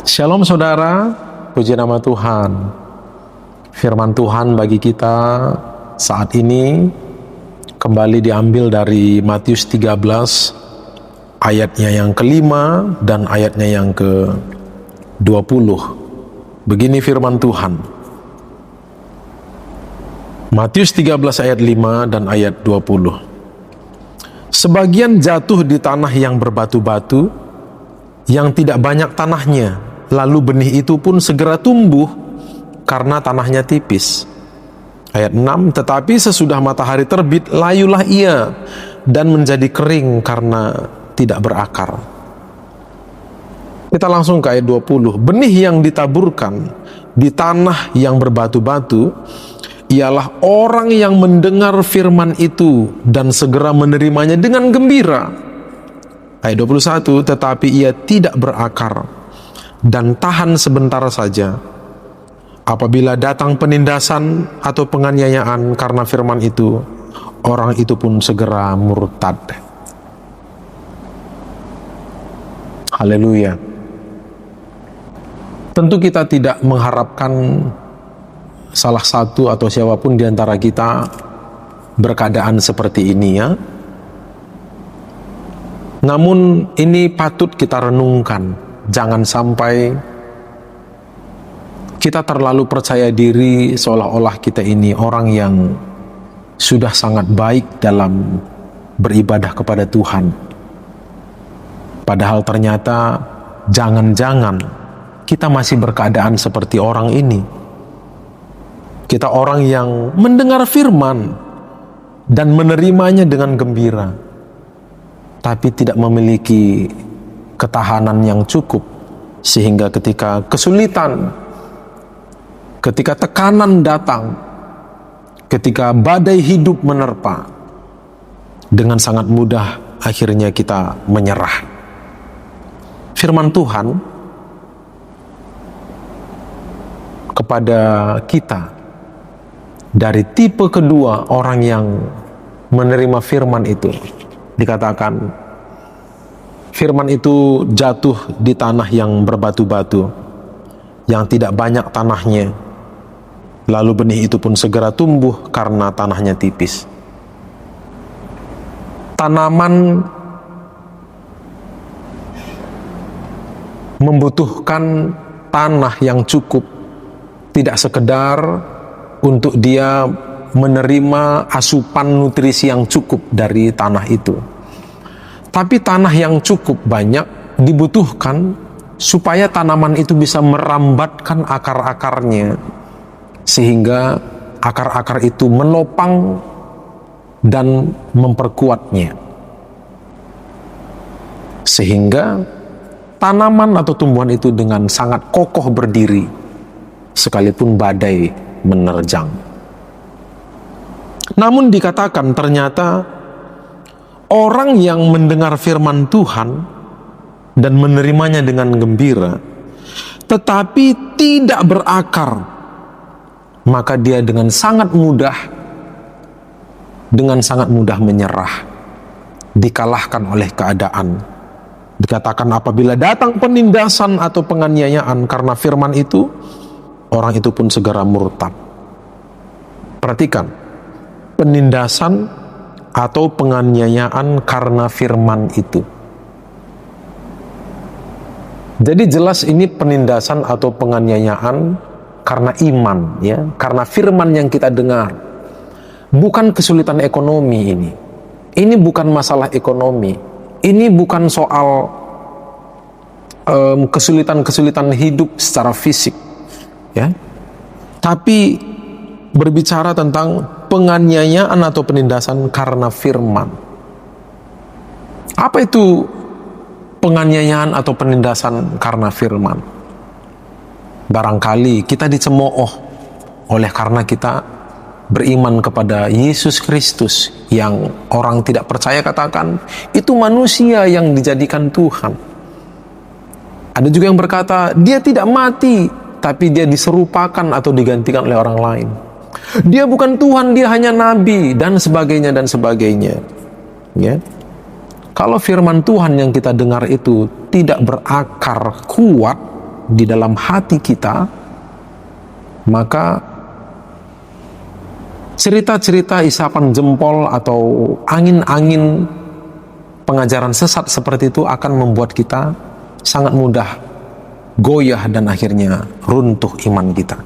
Shalom saudara, puji nama Tuhan. Firman Tuhan bagi kita saat ini kembali diambil dari Matius 13 ayatnya yang kelima dan ayatnya yang ke-20. Begini firman Tuhan. Matius 13 ayat 5 dan ayat 20. Sebagian jatuh di tanah yang berbatu-batu, yang tidak banyak tanahnya. Lalu benih itu pun segera tumbuh karena tanahnya tipis. Ayat 6, tetapi sesudah matahari terbit, layulah ia dan menjadi kering karena tidak berakar. Kita langsung ke ayat 20. Benih yang ditaburkan di tanah yang berbatu-batu ialah orang yang mendengar firman itu dan segera menerimanya dengan gembira. Ayat 21, tetapi ia tidak berakar dan tahan sebentar saja. Apabila datang penindasan atau penganiayaan karena firman itu, orang itu pun segera murtad. Haleluya. Tentu kita tidak mengharapkan salah satu atau siapapun di antara kita berkeadaan seperti ini, ya. Namun ini patut kita renungkan. Jangan sampai kita terlalu percaya diri seolah-olah kita ini orang yang sudah sangat baik dalam beribadah kepada Tuhan. Padahal ternyata jangan-jangan kita masih berkeadaan seperti orang ini. Kita orang yang mendengar firman dan menerimanya dengan gembira, tapi tidak memiliki ketahanan yang cukup, sehingga ketika kesulitan, ketika tekanan datang, ketika badai hidup menerpa, dengan sangat mudah akhirnya kita menyerah. Firman Tuhan kepada kita dari tipe kedua orang yang menerima firman itu, dikatakan firman itu jatuh di tanah yang berbatu-batu, yang tidak banyak tanahnya. Lalu benih itu pun segera tumbuh karena tanahnya tipis. Tanaman membutuhkan tanah yang cukup, tidak sekedar untuk dia menerima asupan nutrisi yang cukup dari tanah itu, tapi tanah yang cukup banyak dibutuhkan supaya tanaman itu bisa merambatkan akar-akarnya, sehingga akar-akar itu menopang dan memperkuatnya, sehingga tanaman atau tumbuhan itu dengan sangat kokoh berdiri sekalipun badai menerjang. Namun dikatakan ternyata orang yang mendengar firman Tuhan dan menerimanya dengan gembira, tetapi tidak berakar, maka dia dengan sangat mudah menyerah, dikalahkan oleh keadaan. Dikatakan apabila datang penindasan atau penganiayaan karena firman itu, orang itu pun segera murtad. Perhatikan, penindasan atau penganiayaan karena firman itu. Jadi jelas ini penindasan atau penganiayaan karena iman, ya, karena firman yang kita dengar. Bukan kesulitan ekonomi ini. Ini bukan masalah ekonomi. Ini bukan soal kesulitan-kesulitan hidup secara fisik, ya. Tapi berbicara tentang penganiayaan atau penindasan karena firman. Apa itu penganiayaan atau penindasan karena firman? Barangkali kita dicemooh oleh karena kita beriman kepada Yesus Kristus, yang orang tidak percaya katakan itu manusia yang dijadikan Tuhan. Ada juga yang berkata dia tidak mati, tapi dia diserupakan atau digantikan oleh orang lain. Dia bukan Tuhan, dia hanya nabi, dan sebagainya dan sebagainya. Ya. Kalau firman Tuhan yang kita dengar itu tidak berakar kuat, di dalam hati kita, maka cerita-cerita isapan jempol atau angin-angin pengajaran sesat seperti itu akan membuat kita sangat mudah goyah dan akhirnya runtuh iman kita.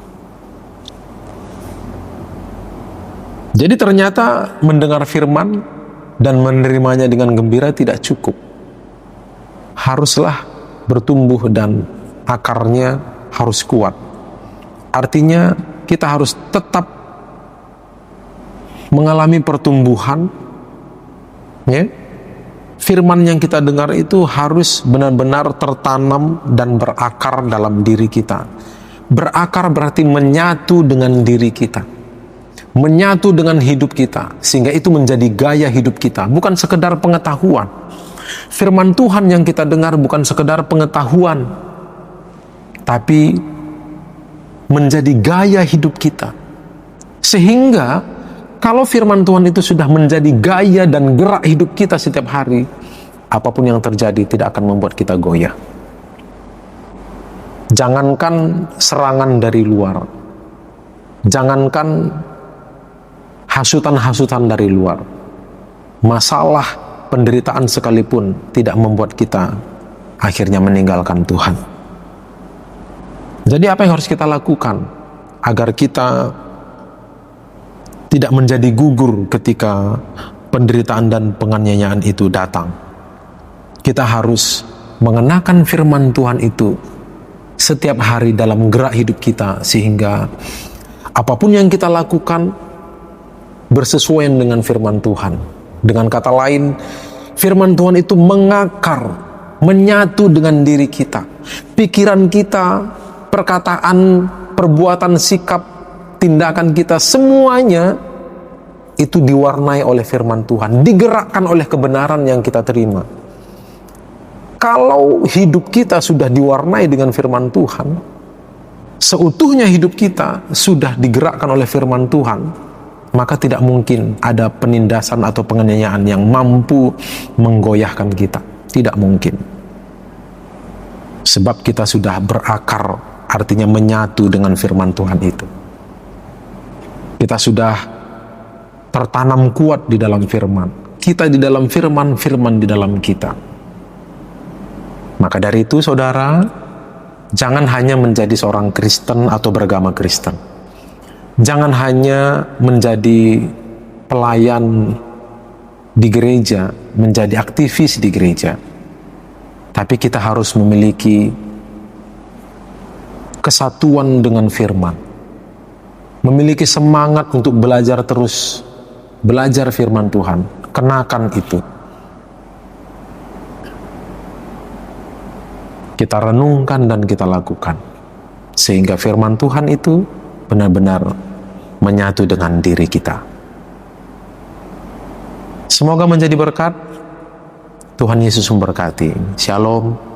Jadi ternyata mendengar firman dan menerimanya dengan gembira tidak cukup. Haruslah bertumbuh dan akarnya harus kuat. Artinya kita harus tetap mengalami pertumbuhan, ya. Firman yang kita dengar itu harus benar-benar tertanam dan berakar dalam diri kita. Berakar berarti menyatu dengan diri kita, menyatu dengan hidup kita, sehingga itu menjadi gaya hidup kita, bukan sekedar pengetahuan. Firman Tuhan yang kita dengar bukan sekedar pengetahuan, tapi menjadi gaya hidup kita. Sehingga kalau firman Tuhan itu sudah menjadi gaya dan gerak hidup kita setiap hari, apapun yang terjadi tidak akan membuat kita goyah. Jangankan serangan dari luar, jangankan hasutan-hasutan dari luar, masalah penderitaan sekalipun tidak membuat kita akhirnya meninggalkan Tuhan. Jadi apa yang harus kita lakukan agar kita tidak menjadi gugur ketika penderitaan dan penganiayaan itu datang? Kita harus mengenakan firman Tuhan itu setiap hari dalam gerak hidup kita, sehingga apapun yang kita lakukan bersesuaian dengan firman Tuhan. Dengan kata lain, firman Tuhan itu mengakar, menyatu dengan diri kita. Pikiran kita, perkataan, perbuatan, sikap, tindakan kita, semuanya itu diwarnai oleh firman Tuhan, digerakkan oleh kebenaran yang kita terima. Kalau hidup kita sudah diwarnai dengan firman Tuhan, seutuhnya hidup kita sudah digerakkan oleh firman Tuhan, maka tidak mungkin ada penindasan atau penganiayaan yang mampu menggoyahkan kita. Tidak mungkin. Sebab kita sudah berakar, artinya menyatu dengan firman Tuhan itu. Kita sudah tertanam kuat di dalam firman. Kita di dalam firman, firman di dalam kita. Maka dari itu saudara, jangan hanya menjadi seorang Kristen atau beragama Kristen. Jangan hanya menjadi pelayan di gereja, menjadi aktivis di gereja. Tapi kita harus memiliki kesatuan dengan firman. Memiliki semangat untuk belajar terus, belajar firman Tuhan, kenakan itu. Kita renungkan dan kita lakukan, sehingga firman Tuhan itu benar-benar menyatu dengan diri kita. Semoga menjadi berkat. Tuhan Yesus memberkati. Shalom.